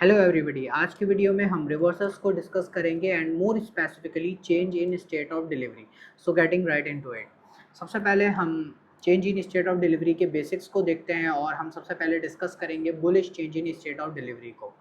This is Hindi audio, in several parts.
हेलो एवरीबॉडी, आज की वीडियो में हम रिवर्सल्स को डिस्कस करेंगे and more specifically change in state of delivery. So getting right into it. सबसे पहले हम change in state of delivery के बेसिक्स को देखते हैं और हम सबसे पहले डिस्कस करेंगे bullish change in state of delivery को।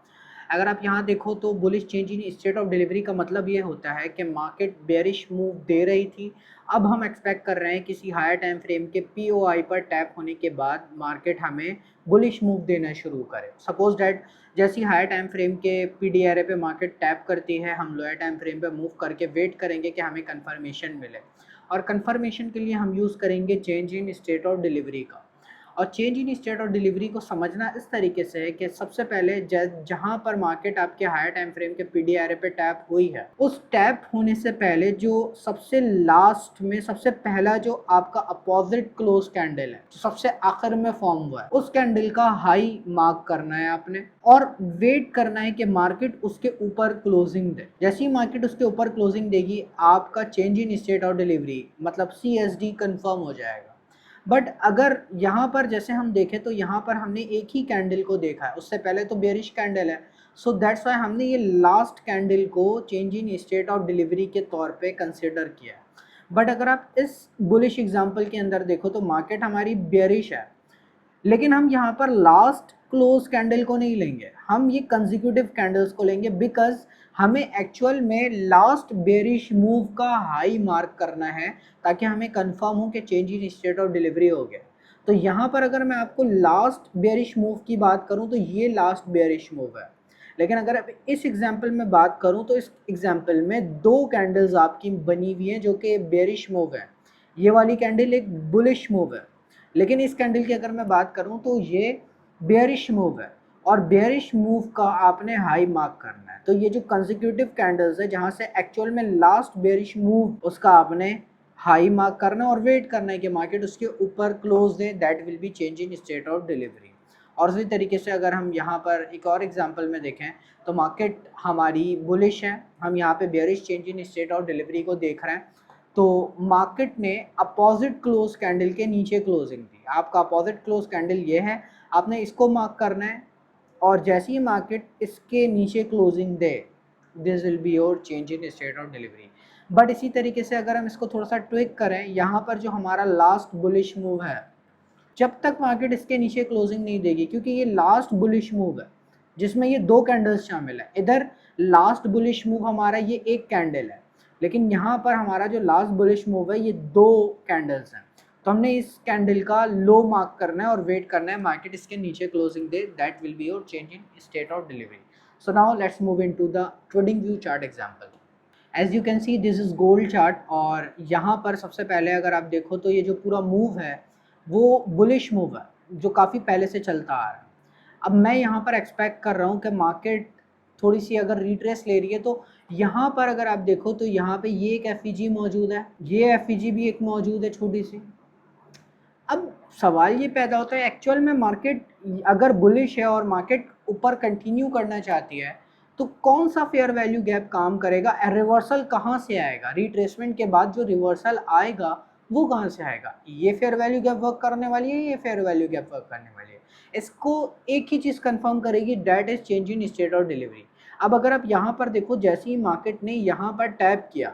अगर आप यहाँ देखो तो bullish change in state of delivery का मतलब ये होता है कि मार्केट बेरिश मूव दे रही थी। अब हम एक्सपेक्ट कर रहे हैं किसी हायर टाइम फ्रेम के पीओआई पर टैप होने के बाद मार्केट हमें बुलिश मूव देना शुरू करे। सपोज डैट जैसी हायर टाइम फ्रेम के पीडीआरए पे मार्केट टैप करती है, हम लोअर टाइम फ्रेम पे मूव करके वेट करेंगे कि हमें कंफर्मेशन मिले, और कंफर्मेशन के लिए हम यूज़ करेंगे change in state of delivery का। और change in state of delivery को समझना इस तरीके से है कि सबसे पहले जहां पर मार्केट आपके हायर टाइम फ्रेम के पीडीआरए पे टैप हुई है, उस टैप होने से पहले जो सबसे लास्ट में सबसे पहला जो आपका अपोजिट क्लोज कैंडल है, जो सबसे आखिर में फॉर्म हुआ है, उस कैंडल का हाई मार्क करना है आपने और वेट करना है कि मार्केट उसके ऊपर क्लोजिंग दे। जैसे ही मार्केट उसके ऊपर क्लोजिंग देगी, आपका change in state of delivery मतलब CSD कंफर्म हो जाएगा। बट अगर यहाँ पर जैसे हम देखें तो यहाँ पर हमने एक ही कैंडल को देखा है, उससे पहले तो बेरिश कैंडल है। सो दैट्स वाई हमने ये लास्ट कैंडल को change in state of delivery के तौर पे कंसिडर किया है। बट अगर आप इस बुलिश एग्जांपल के अंदर देखो तो मार्केट हमारी बेरिश है, लेकिन हम यहाँ पर लास्ट क्लोज कैंडल को नहीं लेंगे, हम ये कंसेक्यूटिव कैंडल्स को लेंगे, बिकॉज हमें एक्चुअल में लास्ट बेरिश मूव का हाई मार्क करना है ताकि हमें कंफर्म हो कि change in state of delivery हो गया। तो यहाँ पर अगर मैं आपको लास्ट बेरिश मूव की बात करूँ तो ये लास्ट बेरिश मूव है, लेकिन अगर अब इस एग्जाम्पल में बात करूँ तो इस एग्जाम्पल में दो कैंडल्स आपकी बनी हुई हैं जो कि बेरिश मूव है। ये वाली कैंडल एक बुलिश मूव है, लेकिन इस कैंडल की अगर मैं बात करूं तो ये बेयरिश मूव है, और बेयरिश मूव का आपने हाई मार्क करना है। तो ये जो कंसेक्यूटिव कैंडल्स है जहां से एक्चुअल में लास्ट बेयरिश मूव, उसका आपने हाई मार्क करना है और वेट करना है कि मार्केट उसके ऊपर close they, that will B change in state of delivery. और उसी तरीके से अगर हम यहाँ पर एक और एग्जांपल में देखें तो मार्केट हमारी बुलिश है, हम यहाँ पे bearish change in state of delivery को देख रहे हैं। तो मार्केट ने अपोजिट क्लोज कैंडल के नीचे क्लोजिंग दी। आपका अपोजिट क्लोज कैंडल ये है, आपने इसको मार्क करना है, और जैसे ही मार्केट इसके नीचे क्लोजिंग दे, this will be your change in state of delivery. But इसी तरीके से अगर हम इसको थोड़ा सा ट्विक करें, यहाँ पर जो हमारा लास्ट बुलिश मूव है, जब तक मार्केट इसके नीचे क्लोजिंग नहीं देगी, क्योंकि ये लास्ट बुलिश मूव है जिसमें ये दो कैंडल्स शामिल है। इधर लास्ट बुलिश मूव हमारा ये एक कैंडल है, लेकिन यहाँ पर हमारा जो लास्ट बुलिश मूव है ये दो कैंडल्स हैं। तो हमने इस कैंडल का लो मार्क करना है और वेट करना है मार्केट इसके नीचे क्लोजिंग दे, that will be your change in state of delivery. So now let's move into the trading view chart example. As you can see this is gold chart, और यहाँ पर सबसे पहले अगर आप देखो तो ये जो पूरा मूव है वो बुलिश मूव है जो काफ़ी पहले से चलता आ रहा है। अब मैं यहाँ पर एक्सपेक्ट कर रहा हूँ कि मार्केट थोड़ी सी अगर रिट्रेस ले रही है, तो यहाँ पर अगर आप देखो तो यहाँ पे ये एक एफईजी मौजूद है, ये एफईजी भी एक मौजूद है छोटी सी। अब सवाल ये पैदा होता है, एक्चुअल में मार्केट अगर बुलिश है और मार्केट ऊपर कंटिन्यू करना चाहती है तो कौन सा फेयर वैल्यू गैप काम करेगा, रिवर्सल कहाँ से आएगा, रिट्रेसमेंट के बाद जो रिवर्सल आएगा वो कहाँ से आएगा? ये फेयर वैल्यू गैप वर्क करने वाली है, ये फेयर वैल्यू गैप वर्क करने वाली है। इसको एक ही चीज़ कंफर्म करेगी, that is change in state of delivery. अब अगर आप यहाँ पर देखो, जैसे ही मार्केट ने यहाँ पर टैप किया,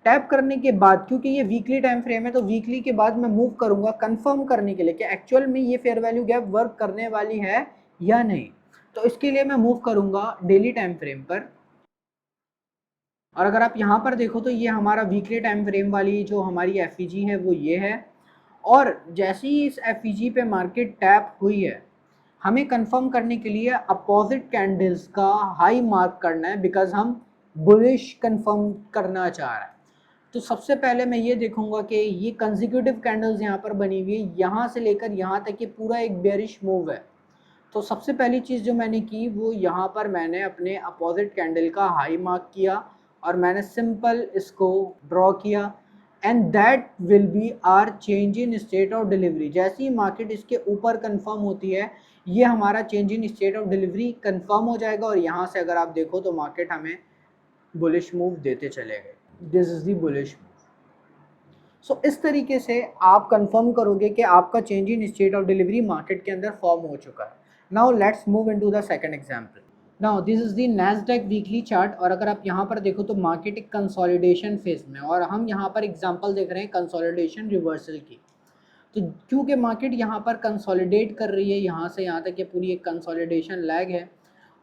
टैप करने के बाद, क्योंकि ये वीकली टाइम फ्रेम है तो वीकली के बाद मैं मूव करूंगा कंफर्म करने के लिए कि एक्चुअल में ये फेयर वैल्यू गैप वर्क करने वाली है या नहीं। तो इसके लिए मैं मूव करूंगा डेली टाइम फ्रेम पर, और अगर आप यहाँ पर देखो तो ये हमारा वीकली टाइम फ्रेम वाली जो हमारी एफईजी है वो ये है। और जैसे ही इस एफईजी पे मार्केट टैप हुई है, हमें कंफर्म करने के लिए अपोजिट कैंडल्स का हाई मार्क करना है, बिकॉज हम बुलिश कंफर्म करना चाह रहे हैं। तो सबसे पहले मैं ये देखूंगा कि ये कंसेक्यूटिव कैंडल्स यहाँ पर बनी हुई है, यहाँ से लेकर यहाँ तक ये पूरा एक बेरिश मूव है। तो सबसे पहली चीज़ जो मैंने की वो यहाँ पर मैंने अपने अपोजिट कैंडल का हाई मार्क किया और मैंने सिंपल इसको ड्रॉ किया, and that will be our change in state of delivery. जैसे ही मार्केट इसके ऊपर कंफर्म होती है, ये हमारा change in state of delivery confirm हो जाएगा, और यहाँ से अगर आप देखो तो मार्केट हमें बुलिश मूव देते चले गए। This is the bullish move. So इस तरीके से आप कंफर्म करोगे कि आपका change in state of delivery market के अंदर फॉर्म हो चुका है। Now let's move into the second example. Now this is the Nasdaq weekly chart, और अगर आप यहाँ पर देखो तो मार्केट एक कंसोलिडेशन फेज में, और हम यहाँ पर एग्जांपल देख रहे हैं कंसोलिडेशन रिवर्सल की। तो क्योंकि मार्केट यहाँ पर कंसोलिडेट कर रही है, यहाँ से यहाँ तक ये पूरी एक कंसोलिडेशन लैग है।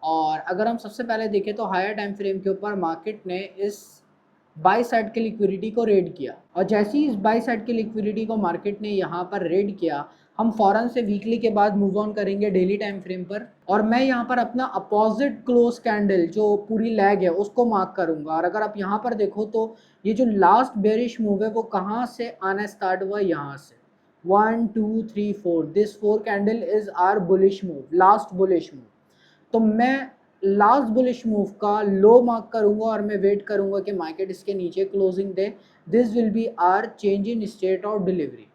और अगर हम सबसे पहले देखें तो हायर टाइम फ्रेम के ऊपर मार्केट ने इस बाई साइड के लिक्विडिटी को रेड किया, और जैसे ही इस बाई साइड के लिक्विडिटी को मार्केट ने यहाँ पर रेड किया, हम फौरन से वीकली के बाद मूव ऑन करेंगे डेली टाइम फ्रेम पर, और मैं यहाँ पर अपना अपोजिट क्लोज कैंडल जो पूरी लैग है उसको मार्क करूंगा। और अगर आप यहाँ पर देखो तो ये जो लास्ट बेरिश मूव है वो कहाँ से आना स्टार्ट हुआ, यहाँ से 1 2 3 4, this 4 candle is our bullish move, last bullish move. तो मैं लास्ट बुलिश मूव का लो मार्क करूंगा और मैं वेट करूंगा कि मार्केट इसके नीचे क्लोजिंग दे। This will be our change in state of delivery.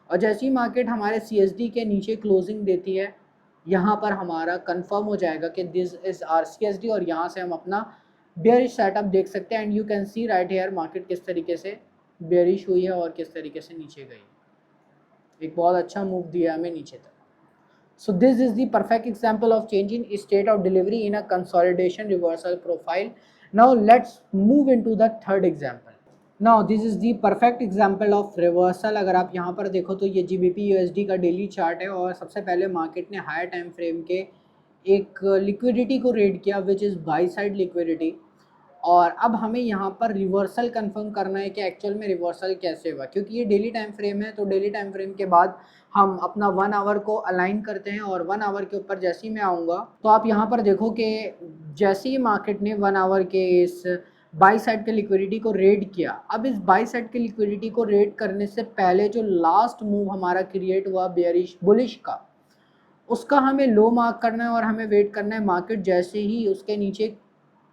और जैसे ही मार्केट हमारे CSD के नीचे क्लोजिंग देती है, यहाँ पर हमारा कंफर्म हो जाएगा कि दिस इज आर CSD, और यहाँ से हम अपना बेयरिश सेटअप देख सकते हैं। And you can see right here market किस तरीके से बेयरिश हुई है और किस तरीके से नीचे गई। एक बहुत अच्छा मूव दिया हमें नीचे तक। So this is the perfect example of change in state of delivery in a consolidation reversal profile. Now let's move into the third example. Now this is the perfect example of reversal. अगर आप यहाँ पर देखो तो ये GBP USD का डेली चार्ट है, और सबसे पहले मार्केट ने हायर टाइम फ्रेम के एक लिक्विडिटी को रेड किया which is by side liquidity. और अब हमें यहाँ पर रिवर्सल कंफर्म करना है कि एक्चुअल में रिवर्सल कैसे हुआ, क्योंकि ये डेली टाइम फ्रेम है। तो डेली टाइम फ्रेम के बाद हम अपना 1 आवर को अलाइन करते हैं, और 1 आवर के ऊपर जैसे ही मैं आऊँगा तो आप यहाँ पर देखो कि जैसे ही मार्केट ने 1 आवर के इस बाई साइड के लिक्विडिटी को रेड किया, अब इस बाई साइड के लिक्विडिटी को रेड करने से पहले जो लास्ट मूव हमारा क्रिएट हुआ बेयरिश बुलिश का, उसका हमें लो मार्क करना है, और हमें वेट करना है मार्केट जैसे ही उसके नीचे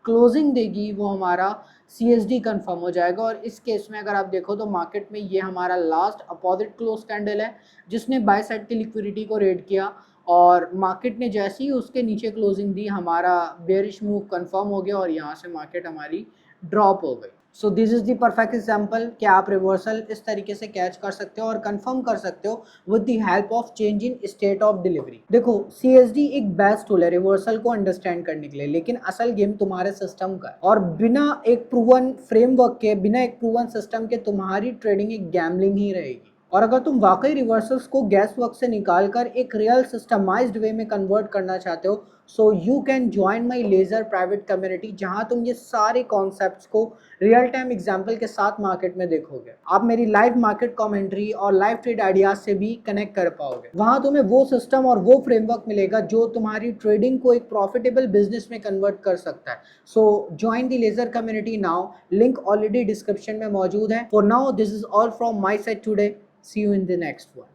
क्लोजिंग देगी वो हमारा CSD कंफर्म हो जाएगा। और इस केस में अगर आप देखो तो मार्केट में ये हमारा लास्ट अपोजिट क्लोज कैंडल है जिसने बाय साइड की लिक्विडिटी को रेड किया, और मार्केट ने जैसे ही उसके नीचे क्लोजिंग दी हमारा बेयरिश मूव कंफर्म हो गया, और यहाँ से मार्केट हमारी ड्रॉप हो गई। So this is the perfect example कि आप रिवर्सल इस तरीके से कैच कर सकते हो और कंफर्म कर सकते हो with the help of change in state of delivery. देखो CSD एक बेस्ट टूल है रिवर्सल को अंडरस्टैंड करने के लिए, लेकिन असल गेम तुम्हारे सिस्टम का है, और बिना एक प्रूवन फ्रेमवर्क के, बिना एक प्रूवन सिस्टम के तुम्हारी ट्रेडिंग एक गैम्बलिंग ही रहेगी। और अगर तुम वाकई रिवर्सल्स को गैस वर्क से निकालकर एक रियल सिस्टमाइज्ड वे में कन्वर्ट करना चाहते हो, so you can join my ledger private community, जहां तुम ये सारे कॉन्सेप्ट्स को रियल टाइम एग्जाम्पल के साथ मार्केट में देखोगे। आप मेरी लाइव मार्केट कमेंट्री और लाइव ट्रेड आइडियाज से भी कनेक्ट कर पाओगे। वहां तुम्हें वो सिस्टम और वो फ्रेमवर्क मिलेगा जो तुम्हारी ट्रेडिंग को एक प्रॉफिटेबल बिजनेस में कन्वर्ट कर सकता है। So join the ledger community now, link already description में मौजूद है। For now this is all from my side today. See you in the next one.